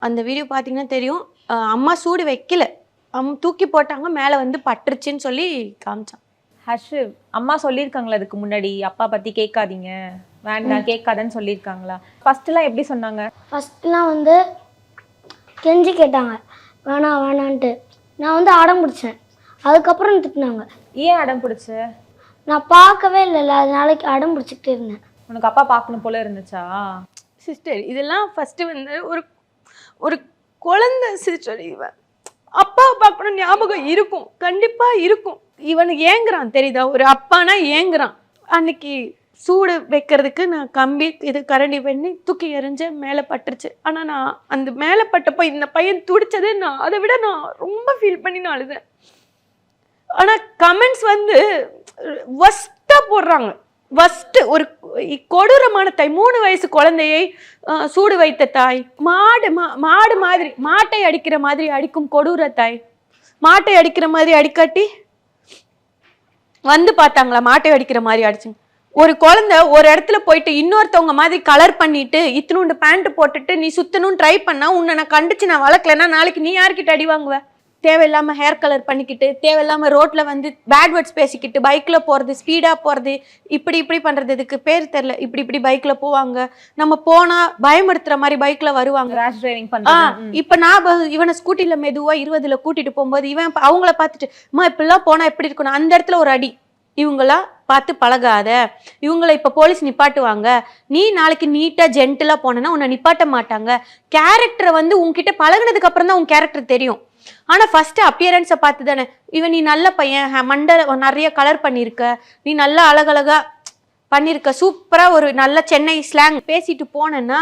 அந்த வீடியோ பார்த்தீங்கன்னா தெரியும். அம்மா சூடு வைக்கல. தூக்கி போட்டாங்க, மேலே வந்து பட்டுருச்சுன்னு சொல்லி காமிச்சான். ஹர்ஷ், அம்மா சொல்லியிருக்காங்களா அதுக்கு முன்னாடி அப்பா பற்றி கேட்காதீங்க, வேண்டாம் கேட்காதன்னு சொல்லியிருக்காங்களா? ஃபர்ஸ்ட்லாம் எப்படி சொன்னாங்க? ஃபர்ஸ்ட்லாம் வந்து கெஞ்சி கேட்டாங்க, வேணாம் வேணான்ட்டு. நான் வந்து அடம் பிடிச்சேன். அதுக்கப்புறம் திட்டினாங்க. ஏன் அடம் பிடிச்ச? நான் பார்க்கவே இல்லைல்ல, அதனால அடம் பிடிச்சிக்கிட்டே இருந்தேன். உனக்கு அப்பா பார்க்கணும் போல இருந்துச்சா? சிஸ்டர், இதெல்லாம் ஃபஸ்ட்டு வந்து ஒரு ஒரு குழந்தை சிஸ்டர். இவன் அப்பாவை பார்க்கணும் ஞாபகம் இருக்கும், கண்டிப்பாக இருக்கும். இவனுக்கு ஏங்குறான் தெரியுதா, ஒரு அப்பானா ஏங்குறான். அன்னைக்கு சூடு வைக்கிறதுக்கு நான் கம்பி இது கரண்டி பண்ணி தூக்கி எறிஞ்ச மேலே பட்டுருச்சு. ஆனால் நான் அந்த மேலே பட்டப்போ இந்த பையன் துடிச்சது, நான் அதை விட நான் ரொம்ப ஃபீல் பண்ணி நான் அழுதேன். ஆனால் கமெண்ட்ஸ் வந்து ஒஸ்ட்டாக போடுறாங்க. ஃபஸ்ட்டு ஒரு கொடூரமான தாய், 3 வயசு குழந்தையை சூடு வைத்த தாய், மாடு மாதிரி மாட்டை அடிக்கிற மாதிரி அடிக்கும் கொடூர தாய். மாட்டை அடிக்கிற மாதிரி அடிக்காட்டி வந்து பார்த்தாங்களா? மாட்டை அடிக்கிற மாதிரி அடிச்சுங்க. ஒரு குழந்தை ஒரு இடத்துல போயிட்டு இன்னொருத்தவங்க மாதிரி கலர் பண்ணிட்டு இத்தினூண்டு பேண்ட் போட்டுட்டு நீ சுத்தணும்னு ட்ரை பண்ணா, உன்னை நான் கண்டிச்சு நான் வளர்க்கலன்னா நாளைக்கு நீ யார்கிட்ட அடி வாங்குவ? தேவையில்லாமல் ஹேர் கலர் பண்ணிக்கிட்டு, தேவையில்லாமல் ரோட்டில் வந்து பேட் வேர்ட்ஸ் பேசிக்கிட்டு, பைக்கில் போகிறது, ஸ்பீடாக போகிறது, இப்படி பண்ணுறது. இதுக்கு பேர் தெரில. இப்படி பைக்கில் போவாங்க, நம்ம போனால் பயமுறுத்துற மாதிரி பைக்கில் வருவாங்க. ரேஷ் டிரைவிங் பண்ணுறாங்க. இப்போ நான் இவனை ஸ்கூட்டியில் மெதுவாக 20ல் கூட்டிகிட்டு போகும்போது இவன் அவங்கள பார்த்துட்டு, அம்மா இப்படிலாம் போனால் எப்படி இருக்கணும், அந்த இடத்துல ஒரு அடி. இவங்களா பார்த்து பழகாத, இவங்களை இப்போ போலீஸ் நிப்பாட்டுவாங்க, நீ நாளைக்கு நீட்டாக ஜென்டிலாக போனேன்னா உன்னை நிப்பாட்ட மாட்டாங்க. கேரக்டரை வந்து உங்ககிட்ட பழகினதுக்கு அப்புறம் தான் உன் கேரக்டர் தெரியும். ஆனால் ஃபஸ்ட்டு அப்பியரன்ஸை பார்த்து தானே, இவன் நீ நல்ல பையன், மண்டை நிறைய கலர் பண்ணியிருக்க, நீ நல்லா அழகழகா பண்ணியிருக்க, சூப்பராக ஒரு நல்ல சென்னை ஸ்லாங் பேசிட்டு போனேன்னா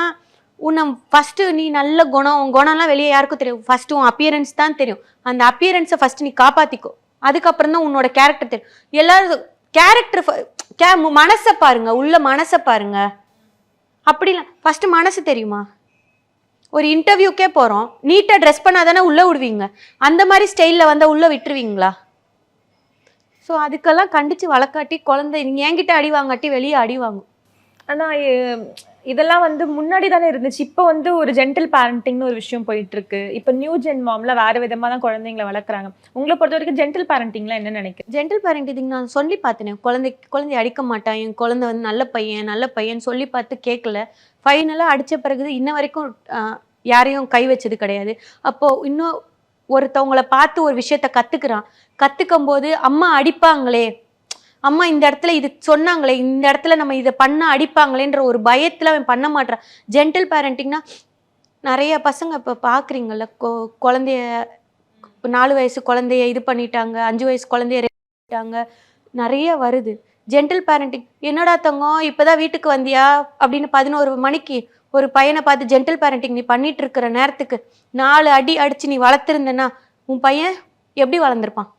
உன்னை ஃபஸ்ட்டு நீ நல்ல குணம், உன் குணம்லாம் வெளியே யாருக்கும் தெரியும், ஃபஸ்ட்டு உன் அப்பியரன்ஸ் தான் தெரியும். அந்த அப்பியரன்ஸை ஃபஸ்ட்டு நீ காப்பாற்றிக்கோ, அதுக்கப்புறம் தான் உன்னோட கேரக்டர் தெரியும். எல்லாரும் கேரக்டர் மனசை பாருங்க, உள்ள மனசை பாருங்க. அப்படிலாம் ஃபஸ்ட்டு மனசு தெரியுமா? ஒரு இன்டர்வியூக்கே போகிறோம், நீட்டாக ட்ரெஸ் பண்ணாதானே உள்ளே விடுவீங்க, அந்த மாதிரி ஸ்டைலில் வந்தால் உள்ளே விட்டுருவீங்களா? ஸோ அதுக்கெல்லாம் கண்டித்து வளர்க்காட்டி குழந்தை நீங்கள் என்கிட்ட அடி வாங்காட்டி வெளியே அடி வாங்கும். ஆனால் இதெல்லாம் வந்து முன்னாடி தானே இருந்துச்சு. இப்போ வந்து ஒரு ஜென்டில் பேரண்டிங்னு ஒரு விஷயம் போயிட்டு இருக்கு. இப்போ நியூ ஜென் மாம்ல வேறு விதமாக தான் குழந்தைங்களை வளர்க்குறாங்க. உங்களை பொறுத்த வரைக்கும் ஜென்டில் பேரண்டிங்லாம் என்ன நினைக்கிறேன்? ஜென்டில் பேரண்டிங் நான் சொல்லி பார்த்தேன், குழந்தைய அடிக்க மாட்டான், என் குழந்தை வந்து நல்ல பையன் சொல்லி பார்த்து கேட்கல. ஃபைனலாக அடித்த பிறகு இன்ன வரைக்கும் யாரையும் கை வச்சது கிடையாது. அப்போது இன்னும் ஒருத்தவங்களை பார்த்து ஒரு விஷயத்த கற்றுக்கும் போது அம்மா அடிப்பாங்களே, அம்மா இந்த இடத்துல இது சொன்னாங்களே, இந்த இடத்துல நம்ம இதை பண்ண அடிப்பாங்களேன்ற ஒரு பயத்தில் அவன் பண்ண மாட்டான். ஜென்டில் பேரண்டிங்னா நிறைய பசங்க இப்போ பார்க்குறீங்கள்ல, குழந்தைய 4 வயசு குழந்தைய இது பண்ணிட்டாங்க, 5 வயசு குழந்தைய பண்ணிட்டாங்க, நிறைய வருது. ஜென்டில் பேரண்டிங் என்னடா தங்கம் இப்போதான் வீட்டுக்கு வந்தியா அப்படின்னு 11 மணிக்கு ஒரு பையனை பார்த்து ஜென்டில் பேரண்டிங் நீ பண்ணிட்டு இருக்கிற நேரத்துக்கு 4 அடி அடிச்சு நீ வளர்த்துருந்தேன்னா உன் பையன் எப்படி வளர்ந்துருப்பான்?